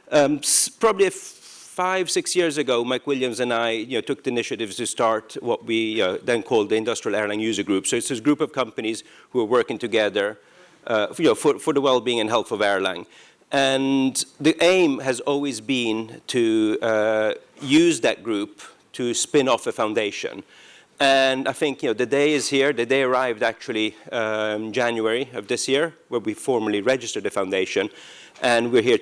Probably 5, 6 years ago, Mike Williams and I took the initiatives to start what we then called the Industrial Erlang User Group. So it's this group of companies who are working together for the well-being and health of Erlang. And the aim has always been to use that group to spin off a foundation. And I think the day is here. The day arrived actually January of this year, where we formally registered the foundation. And we're here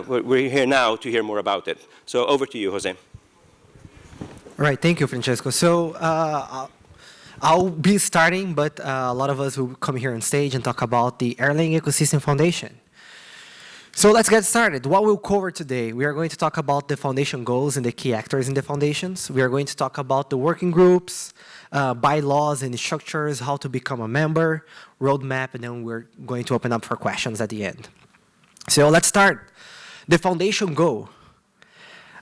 we're here now to hear more about it. So over to you, Jose. All right, thank you, Francesco. So I'll be starting, but a lot of us will come here on stage and talk about the Erlang Ecosystem Foundation. So let's get started. What we'll cover today, we are going to talk about the foundation goals and the key actors in the foundations. We are going to talk about the working groups, bylaws and structures, how to become a member, roadmap, and then we're going to open up for questions at the end. So let's start. The foundation goal.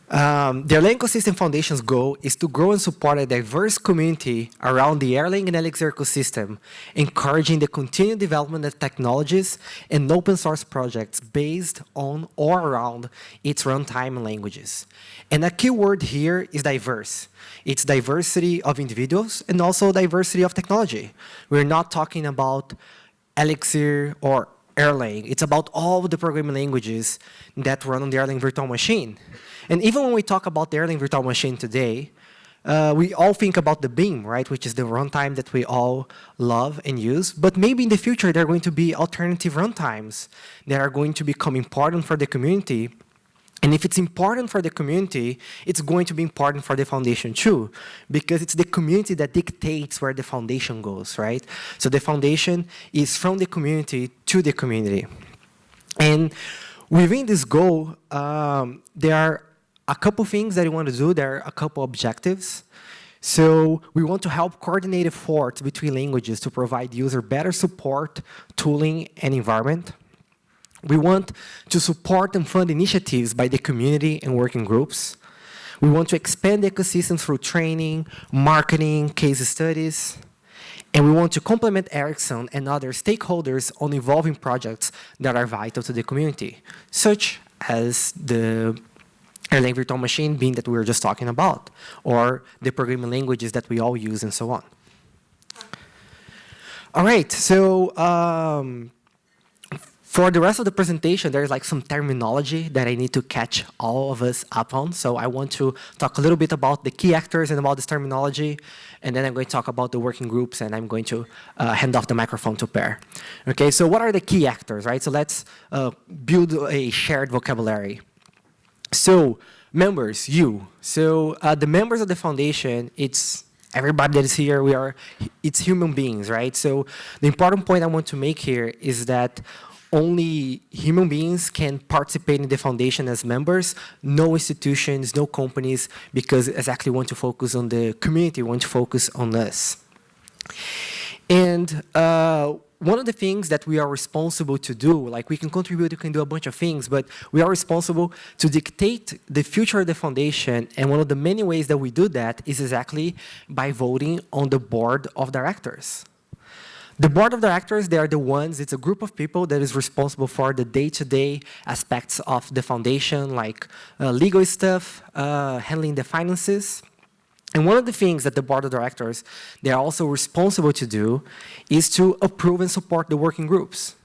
The Erlang Ecosystem Foundation's goal is to grow and support a diverse community around the Erlang and Elixir ecosystem, encouraging the continued development of technologies and open source projects based on or around its runtime languages. And a key word here is diverse. It's diversity of individuals and also diversity of technology. We're not talking about Elixir or Erlang. It's about all the programming languages that run on the Erlang virtual machine. And even when we talk about the Erlang virtual machine today, we all think about the BEAM, right, which is the runtime that we all love and use. But maybe in the future, there are going to be alternative runtimes that are going to become important for the community. And if it's important for the community, it's going to be important for the foundation too, because it's the community that dictates where the foundation goes, right? So the foundation is from the community to the community. And within this goal, there are a couple things that we want to do. There are a couple objectives. So we want to help coordinate efforts between languages to provide user better support, tooling, and environment. We want to support and fund initiatives by the community and working groups. We want to expand the ecosystem through training, marketing, case studies. And we want to complement Ericsson and other stakeholders on evolving projects that are vital to the community, such as the Erlang virtual machine being that we were just talking about, or the programming languages that we all use and so on. All right, so for the rest of the presentation, there's like some terminology that I need to catch all of us up on. So I want to talk a little bit about the key actors and about this terminology, and then I'm going to talk about the working groups, and I'm going to hand off the microphone to Per. Okay, so what are the key actors, right? So let's build a shared vocabulary. So members, you. So the members of the foundation, it's everybody that is here, it's human beings, right? So the important point I want to make here is that only human beings can participate in the foundation as members, no institutions, no companies, because exactly we want to focus on the community, we want to focus on us. And one of the things that we are responsible to do, like we can contribute, we can do a bunch of things, but we are responsible to dictate the future of the foundation. And one of the many ways that we do that is exactly by voting on the board of directors. The board of directors, they are the ones, it's a group of people that is responsible for the day-to-day aspects of the foundation, like legal stuff, handling the finances. And one of the things that the board of directors, they are also responsible to do is to approve and support the working groups.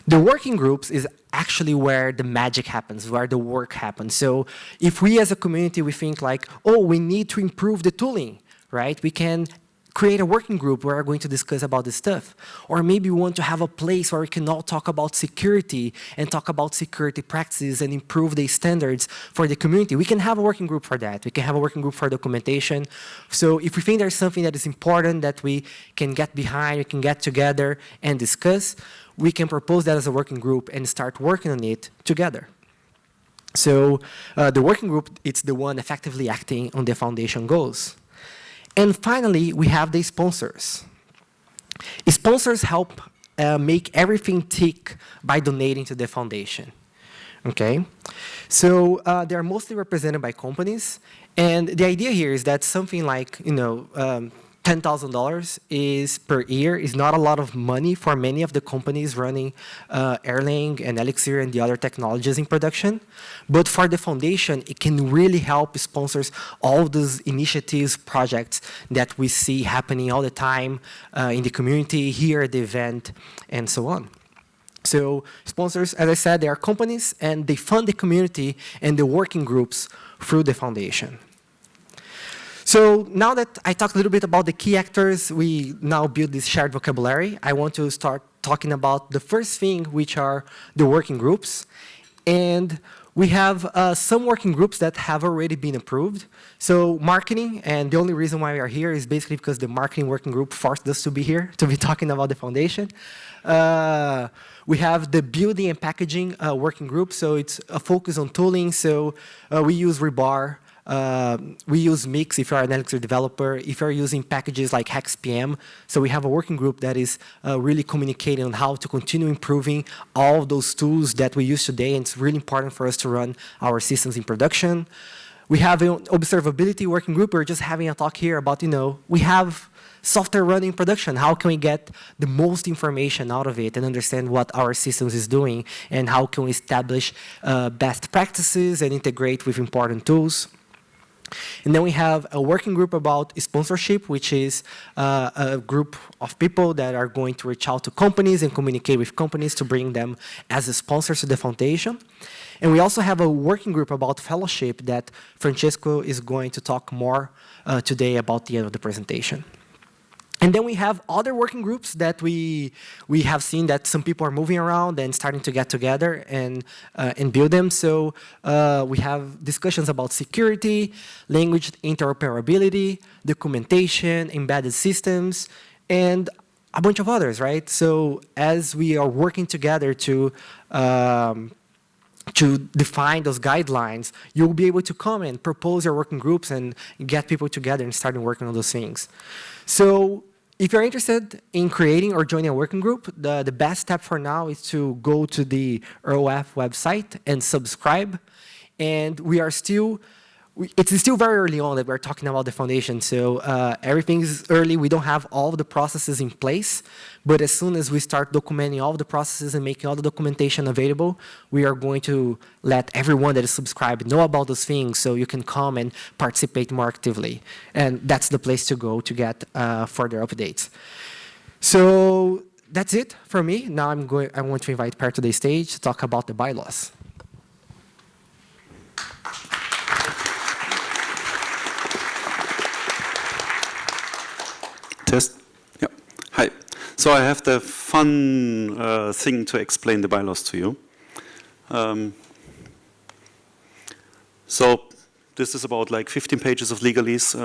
The working groups is actually where the magic happens, where the work happens. So if we as a community, we think like, oh, we need to improve the tooling, right? We can create a working group where we're going to discuss about this stuff. Or maybe we want to have a place where we can all talk about security and talk about security practices and improve the standards for the community. We can have a working group for that. We can have a working group for documentation. So if we think there's something that is important that we can get behind, we can get together and discuss, we can propose that as a working group and start working on it together. So the working group, it's the one effectively acting on the foundation goals. And finally, we have the sponsors. Sponsors help make everything tick by donating to the foundation. Okay? So they are mostly represented by companies. And the idea here is that something like, $10,000 is per year is not a lot of money for many of the companies running Erlang and Elixir and the other technologies in production. But for the foundation, it can really help sponsors all those initiatives, projects that we see happening all the time in the community, here at the event, and so on. So sponsors, as I said, they are companies, and they fund the community and the working groups through the foundation. So now that I talked a little bit about the key actors, we now build this shared vocabulary. I want to start talking about the first thing, which are the working groups. And we have some working groups that have already been approved. So marketing, and the only reason why we are here is basically because the marketing working group forced us to be here, to be talking about the foundation. We have the building and packaging working group, so it's a focus on tooling. So we use Rebar. We use Mix if you're an Elixir developer, if you're using packages like HexPM. So we have a working group that is really communicating on how to continue improving all of those tools that we use today, and it's really important for us to run our systems in production. We have an observability working group. We're just having a talk here about, we have software running in production. How can we get the most information out of it and understand what our systems is doing, and how can we establish best practices and integrate with important tools? And then we have a working group about sponsorship, which is a group of people that are going to reach out to companies and communicate with companies to bring them as a sponsor to the foundation. And we also have a working group about fellowship that Francesco is going to talk more today about the end of the presentation. And then we have other working groups that we have seen that some people are moving around and starting to get together and build them. So we have discussions about security, language interoperability, documentation, embedded systems, and a bunch of others, right? So as we are working together to define those guidelines, you'll be able to come and propose your working groups and get people together and start working on those things. So if you're interested in creating or joining a working group, the best step for now is to go to the ROF website and subscribe. And we are still, it's still very early on that we're talking about the foundation. So everything is early. We don't have all the processes in place. But as soon as we start documenting all the processes and making all the documentation available, we are going to let everyone that is subscribed know about those things, so you can come and participate more actively. And that's the place to go to get further updates. So that's it for me. Now I want to invite Per to the stage to talk about the bylaws. Test. Yeah. Hi. So I have the fun thing to explain the bylaws to you. So this is about like 15 pages of legalese.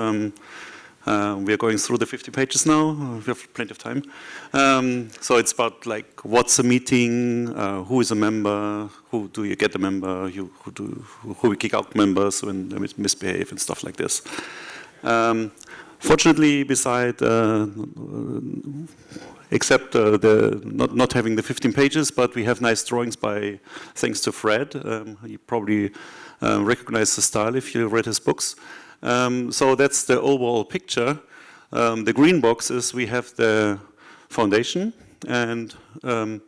We are going through the 50 pages now. We have plenty of time. So it's about like what's a meeting, who is a member, who do you get a member, who we kick out members when they misbehave and stuff like this. Fortunately, except not having the 15 pages, but we have nice drawings thanks to Fred. You probably recognize the style if you read his books. So that's the overall picture. The green box is we have the foundation, and in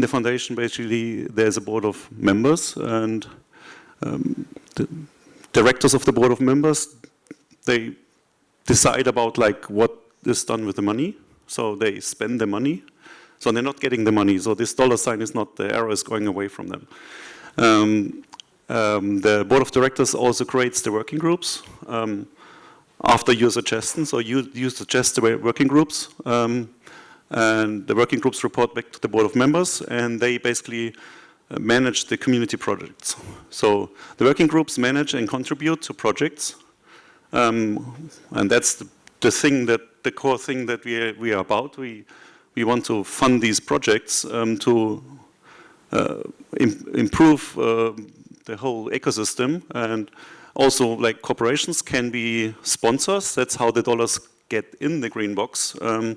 the foundation basically there's a board of members, and the directors of the board of members, they decide about like what is done with the money. So they spend the money. So they're not getting the money. So this dollar sign is not, the arrow is going away from them. The board of directors also creates the working groups after your suggestion. So you suggest the working groups, and the working groups report back to the board of members, and they basically manage the community projects. So the working groups manage and contribute to projects. And that's the core thing that we are about. We want to fund these projects to improve the whole ecosystem, and also like corporations can be sponsors. That's how the dollars get in the green box, or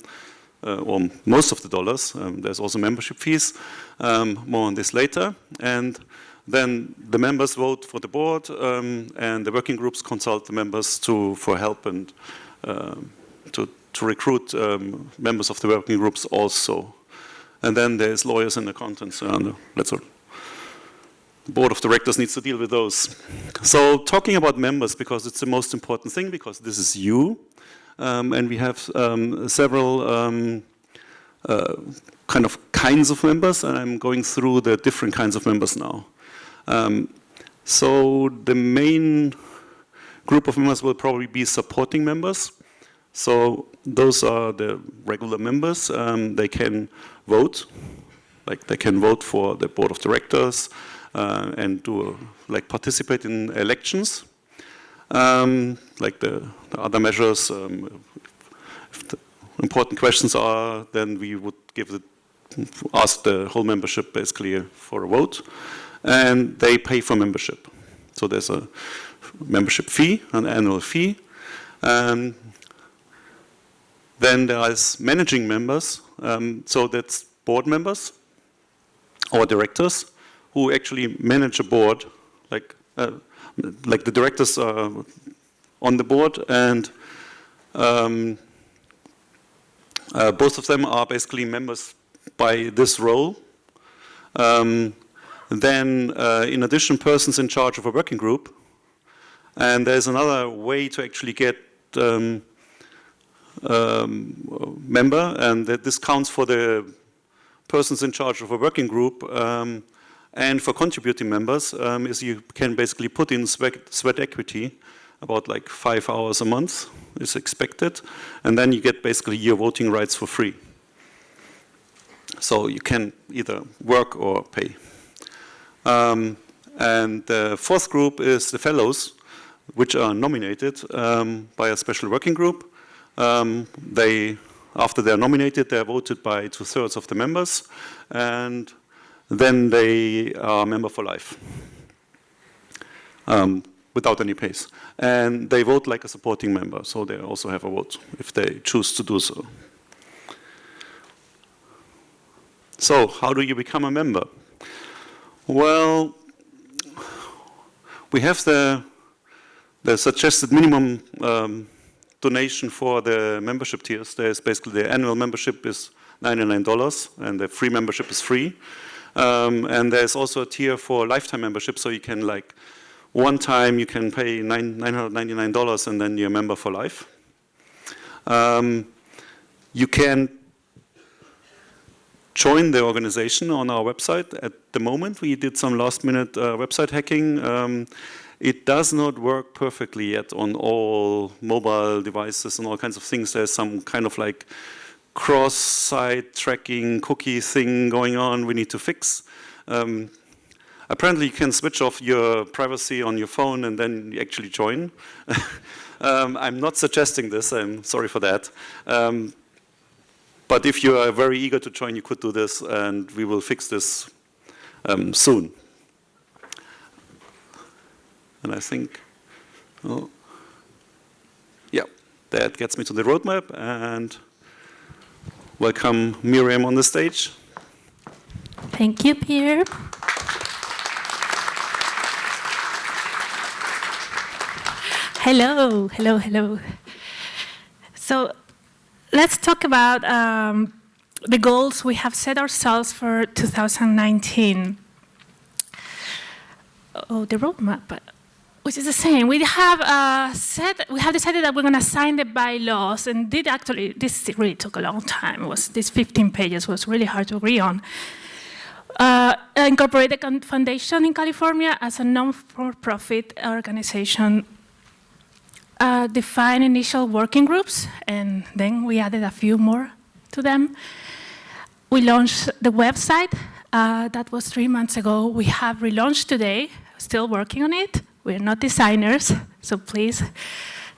most of the dollars. There's also membership fees. More on this later. And then the members vote for the board, and the working groups consult the members for help and to recruit members of the working groups also. And then there's lawyers and accountants. That's all. The board of directors needs to deal with those. So talking about members, because it's the most important thing, because this is you. And we have several kinds of members, and I'm going through the different kinds of members now. So the main group of members will probably be supporting members. So those are the regular members. They can vote, like they can vote for the board of directors and participate in elections. Like the other measures, if the important questions are, then we would ask the whole membership basically for a vote, and they pay for membership. So there's a membership fee, an annual fee. Then there is managing members, so that's board members or directors who actually manage a board, like the directors are on the board, and both of them are basically members by this role. Then, in addition, persons in charge of a working group. And there's another way to actually get member, and that this counts for the persons in charge of a working group. And for contributing members, is you can basically put in sweat equity, about like 5 hours a month is expected, and then you get basically your voting rights for free. So you can either work or pay. And the fourth group is the fellows, which are nominated by a special working group. After they're nominated, they're voted by 2/3 of the members, and then they are a member for life, without any pays. And they vote like a supporting member, so they also have a vote if they choose to do so. So, how do you become a member? Well, we have the suggested minimum donation for the membership tiers. There's basically the annual membership is $99, and the free membership is free. And there's also a tier for lifetime membership, so you can one time you can pay $999 and then you're a member for life. You can join the organization on our website. At the moment, we did some last-minute website hacking. It does not work perfectly yet on all mobile devices and all kinds of things. There's some kind of cross-site tracking cookie thing going on we need to fix. Apparently you can switch off your privacy on your phone and then you actually join. I'm not suggesting this, I'm sorry for that. But if you are very eager to join, you could do this, and we will fix this soon. And I think, yeah, that gets me to the roadmap, and welcome Miriam on the stage. Thank you, Pierre. Hello, hello, hello. So let's talk about the goals we have set ourselves for 2019. Oh, the roadmap, which is the same. We have decided that we're going to sign the bylaws, and this really took a long time. These 15 pages was really hard to agree on. Incorporate the foundation in California as a non-for-profit organization. Define initial working groups, and then we added a few more to them. We launched the website. That was 3 months ago. We have relaunched today, still working on it. We're not designers, so please,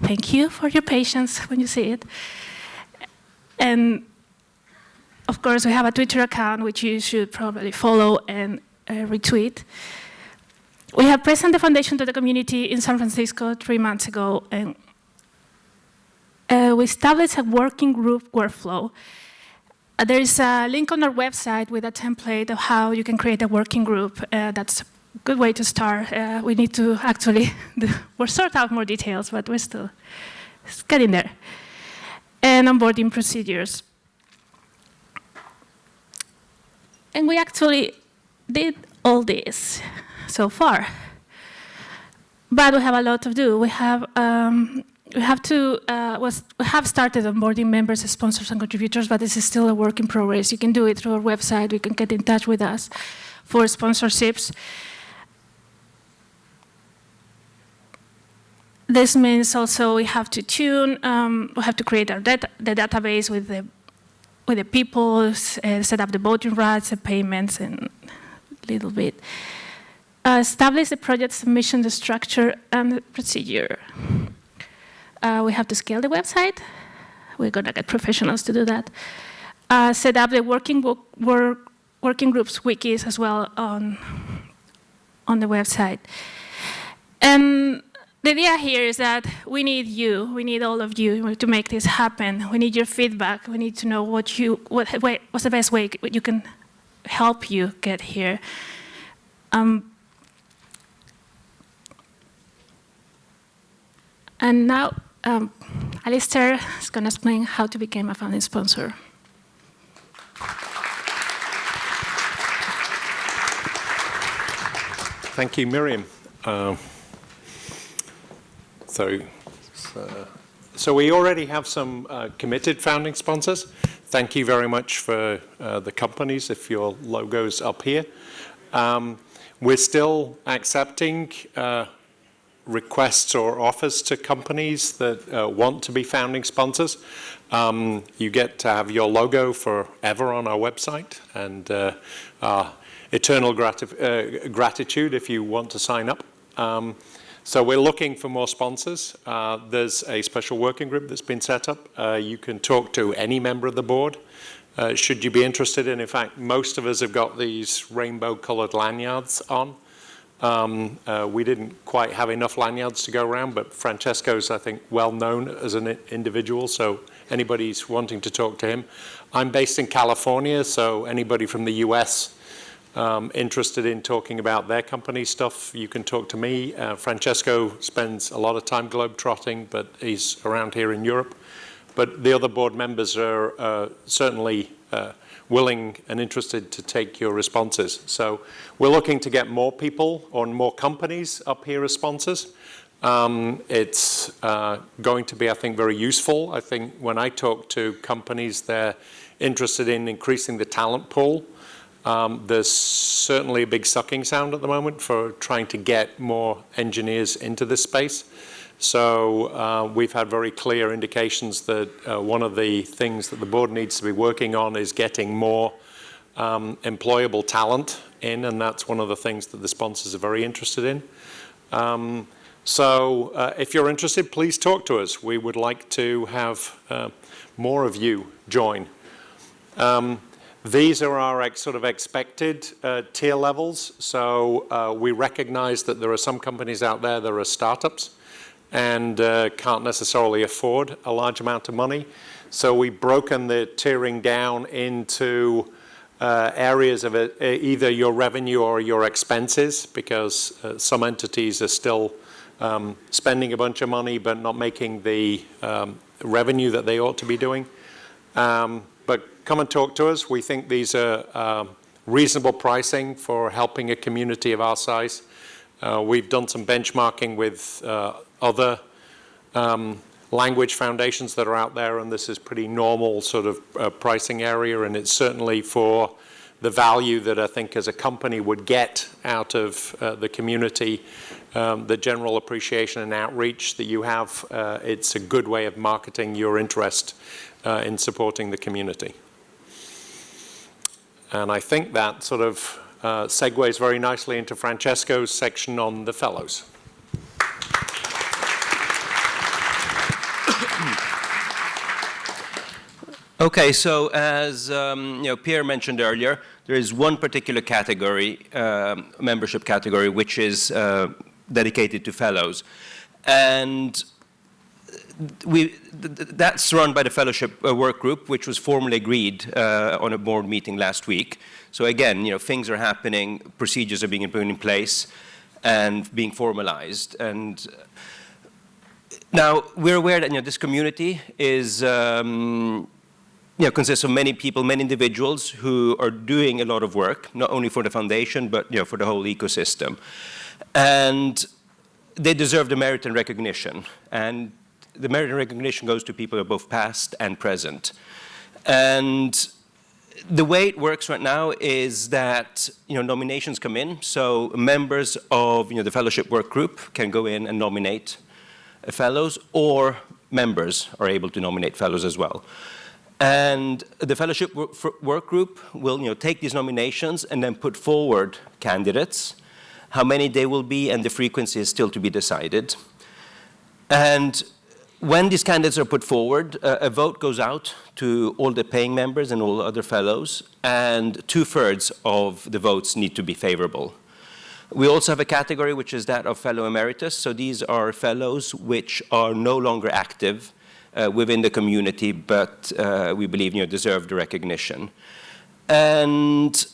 thank you for your patience when you see it. And of course, we have a Twitter account, which you should probably follow and retweet. We have presented the foundation to the community in San Francisco 3 months ago, and we established a working group workflow. There is a link on our website with a template of how you can create a working group. That's a good way to start. We need to actually sort out more details, but we're still It's getting there. And onboarding procedures. And we actually did all this so far. But we have a lot to do. We have started onboarding members, sponsors, and contributors, but this is still a work in progress. You can do it through our website. You can get in touch with us for sponsorships. This means also we have to tune, we have to create the database with the people, set up the voting rights, the payments, and a little bit. Establish the project submission, the structure, and the procedure. We have to scale the website. We're going to get professionals to do that. Set up the working groups wikis as well on the website. And the idea here is that we need you. We need all of you to make this happen. We need your feedback. We need to know what's the best way you can help you get here. And now, Alastair is going to explain how to become a founding sponsor. Thank you, Miriam. So we already have some committed founding sponsors. Thank you very much for the companies, if your logo's up here. We're still accepting requests or offers to companies that want to be founding sponsors. You get to have your logo forever on our website, and eternal gratitude if you want to sign up. So we're looking for more sponsors. There's a special working group that's been set up. You can talk to any member of the board should you be interested in. In fact, most of us have got these rainbow-colored lanyards on. We didn't quite have enough lanyards to go around, but Francesco's, I think, well known as an individual, so anybody's wanting to talk to him. I'm based in California, so anybody from the US interested in talking about their company stuff, you can talk to me. Francesco spends a lot of time globetrotting, but he's around here in Europe. But the other board members are certainly willing and interested to take your responses. So we're looking to get more people or more companies up here as sponsors. It's going to be, I think, very useful. I think when I talk to companies, they're interested in increasing the talent pool. There's certainly a big sucking sound at the moment for trying to get more engineers into this space. So we've had very clear indications that one of the things that the board needs to be working on is getting more employable talent in, and that's one of the things that the sponsors are very interested in. So if you're interested, please talk to us. We would like to have more of you join. These are our sort of expected tier levels. So we recognize that there are some companies out there that are startups and can't necessarily afford a large amount of money. So we've broken the tiering down into areas of either your revenue or your expenses, because some entities are still spending a bunch of money but not making the revenue that they ought to be doing. But come and talk to us. We think these are reasonable pricing for helping a community of our size. We've done some benchmarking with other language foundations that are out there, and this is pretty normal sort of pricing area, and it's certainly for the value that I think as a company would get out of the community, the general appreciation and outreach that you have. It's a good way of marketing your interest in supporting the community. And I think that sort of segues very nicely into Francesco's section on the fellows. Okay, so as Pierre mentioned earlier, there is one particular category, membership category, which is dedicated to fellows. And that's run by the fellowship work group, which was formally agreed on a board meeting last week. So again, things are happening, procedures are being put in place and being formalized. And Now, we're aware that this community is, consists of many people, many individuals who are doing a lot of work, not only for the foundation, but for the whole ecosystem. And they deserve the merit and recognition. And the merit and recognition goes to people who are both past and present. And the way it works right now is that nominations come in, so members of the fellowship work group can go in and nominate fellows, or members are able to nominate fellows as well. And the fellowship work group will take these nominations and then put forward candidates. How many they will be and the frequency is still to be decided. And when these candidates are put forward, a vote goes out to all the paying members and all the other fellows, and 2/3 of the votes need to be favorable. We also have a category which is that of fellow emeritus. So these are fellows which are no longer active within the community, but we believe deserve the recognition. And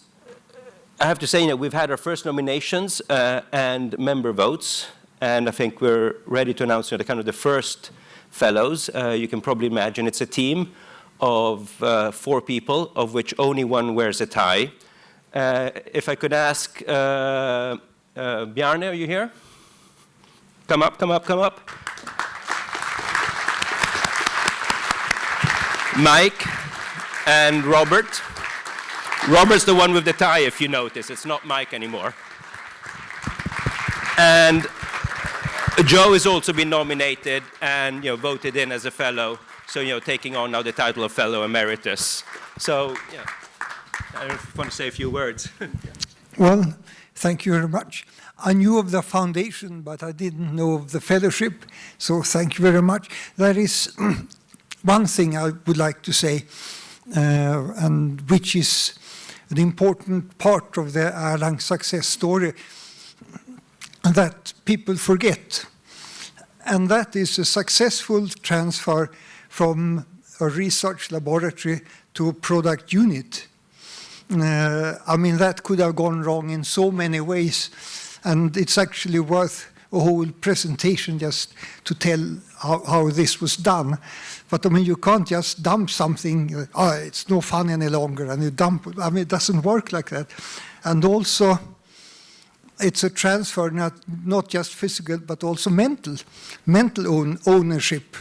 I have to say, we've had our first nominations and member votes, and I think we're ready to announce the kind of the first fellows. You can probably imagine it's a team of 4 people, of which only one wears a tie. If I could ask Bjarne, are you here? Come up, come up, come up. Mike and Robert. Robert's the one with the tie, if you notice. It's not Mike anymore. And Joe has also been nominated and voted in as a fellow, so taking on now the title of fellow emeritus. So I want to say a few words. Well, thank you very much. I knew of the foundation, but I didn't know of the fellowship, so thank you very much. There is one thing I would like to say, and which is an important part of the Erlang success story that people forget. And that is a successful transfer from a research laboratory to a product unit. I mean, that could have gone wrong in so many ways, and it's actually worth a whole presentation just to tell how this was done. But I mean, you can't just dump something, it's no fun any longer, and you dump it. I mean, it doesn't work like that. And also, it's a transfer, not just physical, but also mental ownership.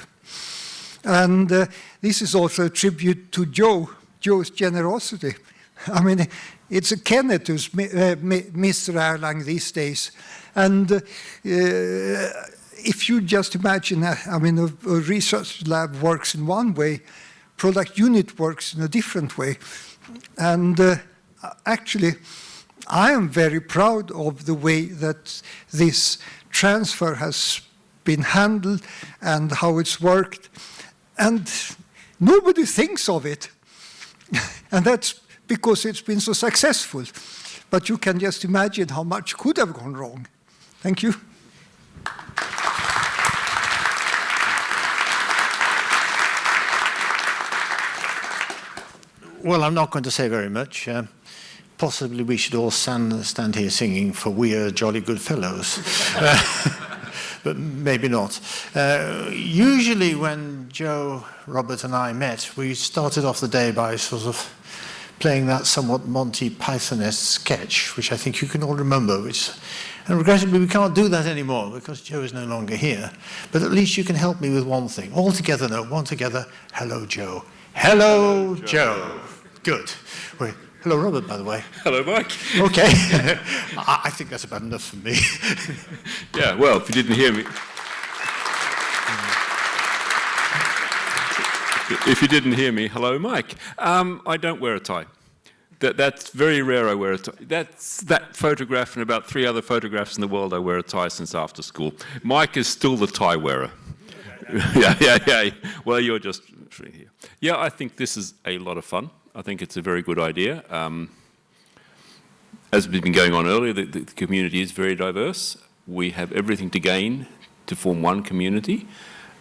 And this is also a tribute to Joe's generosity. I mean, it's a Kenneth who's Mr. Erlang these days. And if you just imagine, I mean, a research lab works in one way, product unit works in a different way. And actually, I am very proud of the way that this transfer has been handled and how it's worked. And nobody thinks of it. And that's because it's been so successful. But you can just imagine how much could have gone wrong. Thank you. Well, I'm not going to say very much. Possibly we should all stand here singing for We Are Jolly Good Fellows. But maybe not. Usually when Joe, Robert and I met, we started off the day by sort of playing that somewhat Monty Python-esque sketch, which I think you can all remember. And regrettably, we can't do that anymore because Joe is no longer here. But at least you can help me with one thing. All together, no, one together. Hello, Joe. Hello, Joe. Good. Wait. Hello, Robert, by the way. Hello, Mike. Okay. I think that's about enough for me. Yeah, well, if you didn't hear me... If you didn't hear me, hello, Mike. I don't wear a tie. That's very rare I wear a tie. That's that photograph and about 3 other photographs in the world I wear a tie since after school. Mike is still the tie wearer. Yeah. Well, you're just here. Yeah, I think this is a lot of fun. I think it's a very good idea. As we've been going on earlier, the community is very diverse. We have everything to gain to form one community.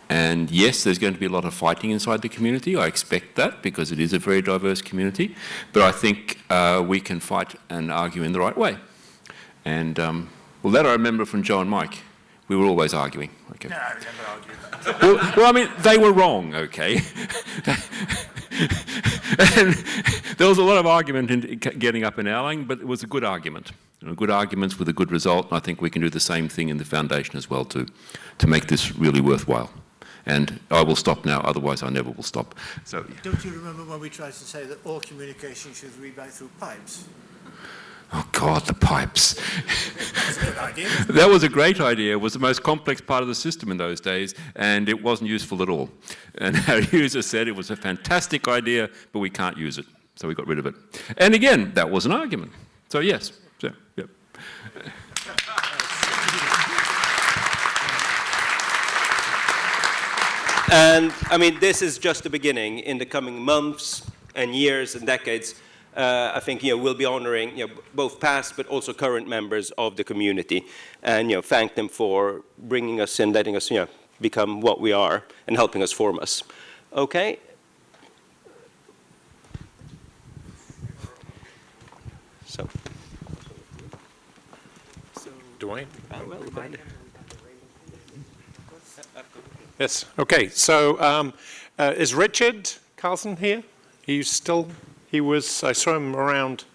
And yes, there's going to be a lot of fighting inside the community. I expect that because it is a very diverse community. But I think we can fight and argue in the right way. And well, that I remember from Joe and Mike. We were always arguing. Okay. No, we never argued. Well, I mean, they were wrong, okay? And there was a lot of argument in getting up in Erlang, but it was a good argument. Good arguments with a good result, and I think we can do the same thing in the foundation as well to make this really worthwhile. And I will stop now, otherwise I never will stop. So, yeah. Don't you remember when we tried to say that all communication should be made through pipes? Oh God, the pipes. That's a good idea. That was a great idea. It was the most complex part of the system in those days, and it wasn't useful at all. And our user said it was a fantastic idea, but we can't use it. So we got rid of it. And again, that was an argument. So yes. So, yep. And I mean, this is just the beginning. In the coming months and years and decades, I think we'll be honoring both past but also current members of the community, and thank them for bringing us in, letting us become what we are, and helping us form us. Okay. So. Dwayne? Yes. Okay. So, is Richard Carlson here? He's still. I saw him around.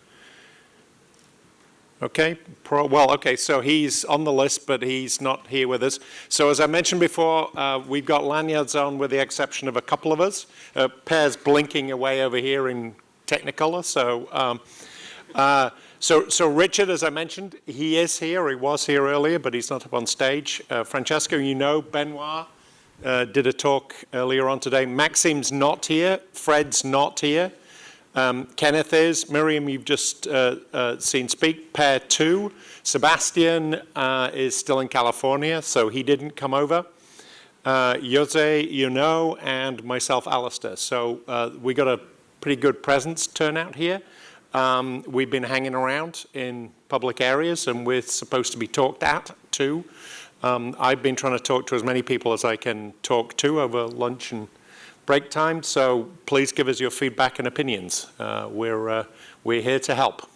Okay, well, okay, so he's on the list, but he's not here with us. So as I mentioned before, we've got lanyards on with the exception of a couple of us. Pear's blinking away over here in Technicolor. So Richard, as I mentioned, he is here. He was here earlier, but he's not up on stage. Francesco, Benoit did a talk earlier on today. Maxime's not here. Fred's not here. Kenneth is. Miriam, you've just seen speak. Pair 2. Sebastian is still in California, so he didn't come over. Jose, and myself, Alastair. So we got a pretty good presence turnout here. We've been hanging around in public areas, and we're supposed to be talked at too. I've been trying to talk to as many people as I can talk to over lunch and break time, so please give us your feedback and opinions. We're here to help.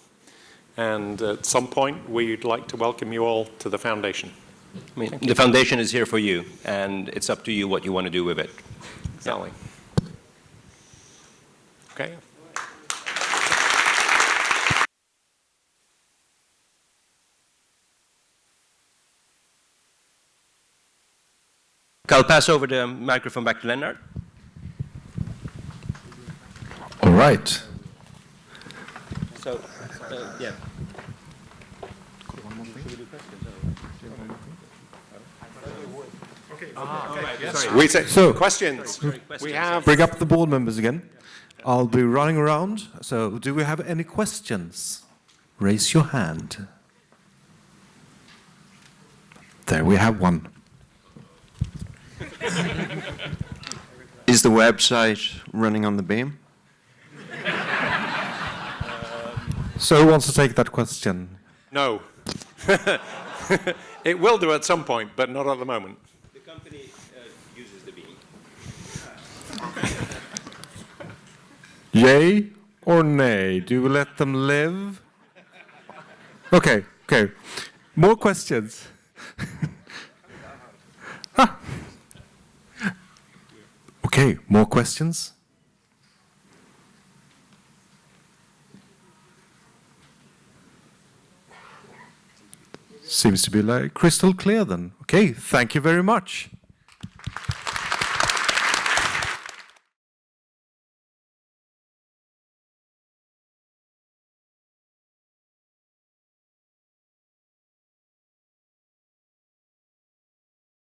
And at some point, we'd like to welcome you all to the foundation. I mean, the foundation is here for you, and it's up to you what you want to do with it. Exactly. Okay. I'll pass over the microphone back to Lennart. All right. So, yeah. We say So- questions. We have. Bring up the board members again. I'll be running around. So do we have any questions? Raise your hand. There we have one. Is the website running on the Beam? So who wants to take that question? No. It will do at some point, but not at the moment. The company uses the Beam. Yay or nay? Do we let them live? Okay. More questions? Okay, more questions? Seems to be like crystal clear then. Okay, thank you very much.